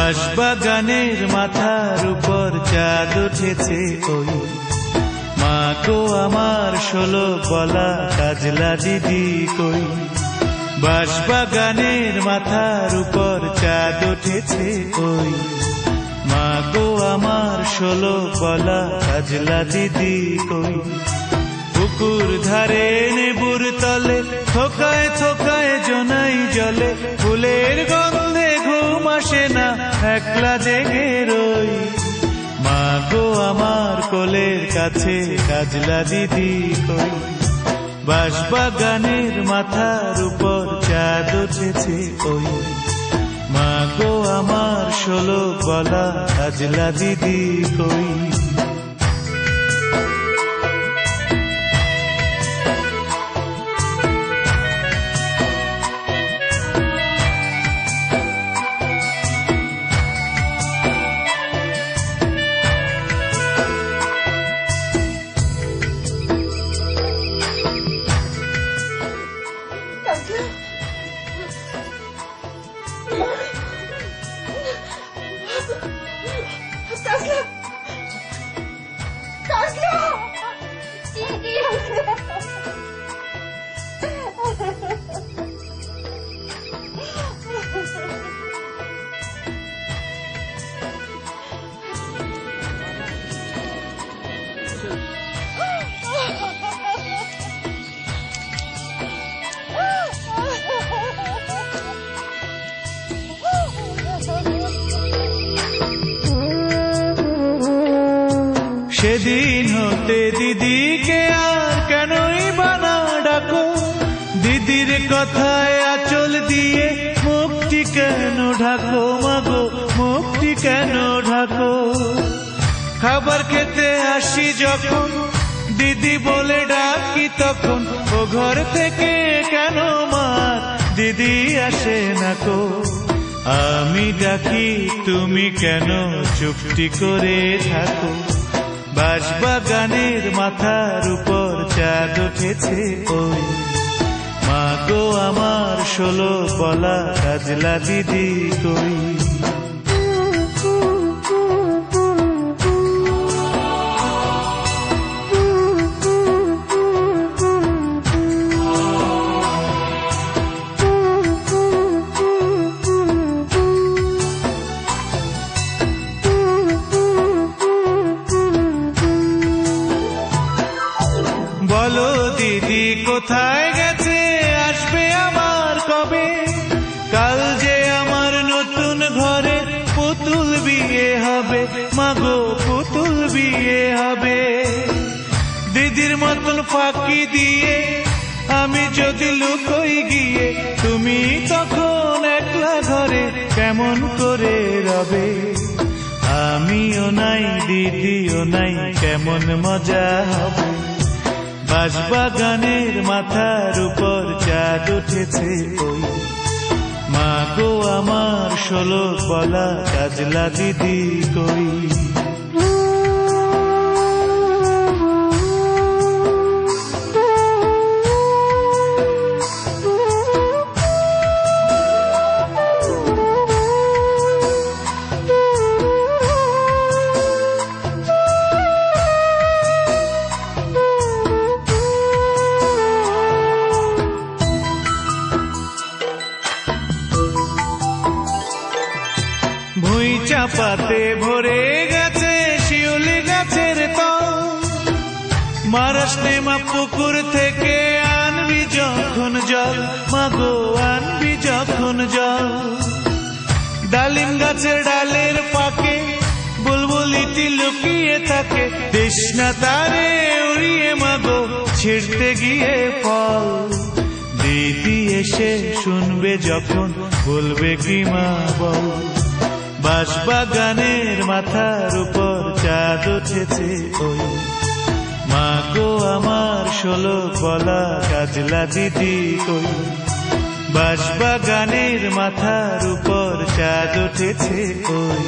বাঁশবাগানের মাথার উপর চাঁদ উঠেছে ওই মা গো আমার 16 বলা কাজলা দিদি কই। বাঁশবাগানের মাথার উপর চাঁদ উঠেছে ওই মা গো আমার 16 বলা কাজলা দিদি কই। পুকুর ধারে নেবুর তলে থোকায় থোকায় জোনাই জলে ফুলের গন্ধে ঘুম আসে না একলা জেগে রই। মা গো আমার কোলের কাছে কাজলা দিদি কই। বাঁশবাগানের মাথার উপর চাঁদ উঠেছে ওই মা গো আমার 16 বলা কাজলা দিদি কই। সেদিন হতে দিদিকে আর কেনই বানা ডাকো, দিদির কথায় আঁচল দিয়ে মুখটি কেন ঢাকো মাগো, মুখটি কেন ঢাকো। খাবার খেতে আসি যখন দিদি বলে ডাকি তখন ও ঘর থেকে কেন মা দিদি আসে না কো। আমি ডাকি তুমি কেন চুপটি করে থাকো। বাঁশবাগানের মাথার উপর চাঁদ উঠেছে ওই মা গো আমার 16 বলা কাজলা দিদি কই। বলো দিদি কোথায় গেছে, আসবে আমার কবে। কাল যে আমার নতুন ঘরে পুতুল বিয়ে হবে মাগো, পুতুল বিয়ে হবে। দিদির মতন ফাঁকি দিয়ে আমি যদি লুকোই গিয়ে, তুমি তখন একলা ঘরে কেমন করে রবে। আমিও নাই দিদিও নাই কেমন মজা হবে। বাঁশবাগানের মাথার উপর চাঁদ উঠেছে ওই মা গো আমার 16 বলা কাজলা দিদি কই। ভুঁই চাপাতে ভরে গেছে শিউলি গাছের তল, মহারাষ্ট্রে মা পুকুর থেকে আনবি যখন জল মাগো, আনবি যখন জল। ডালিম গাছের ডালের পাকে বুলবুলিটি লুকিয়ে থাকে, তৃষ্ণা তারে উড়িয়ে মাগো ছিঁড়তে গিয়ে ফল। দিদি এসে শুনবে যখন বলবে কি মা বল। বাঁশবাগানের মাথার উপর চাঁদ উঠেছে ওই মা গো আমার 16 বলা কাজলা দিদি কই। বাঁশবাগানের মাথার উপর চাঁদ উঠেছে ওই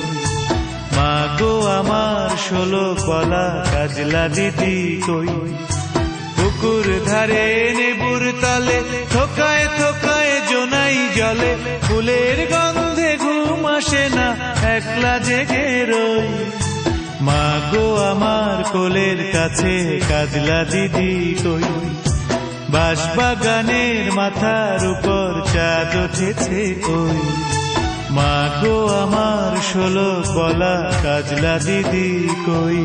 মা গো আমার 16 বলা কাজলা দিদি কই। পুকুর ধারে নেবুর তলে থোকায় থোকায় জোনাই জলে ফুলের গন্ধে ঘুম আসে না একলা জেগে রই। মা গো আমার কোলের কাছে কাজলা দিদি কই, বাঁশবাগানের মাথার উপর চাঁদ উঠেছে ওই। মা গো আমার 16 বলা কাজলা দিদি কই।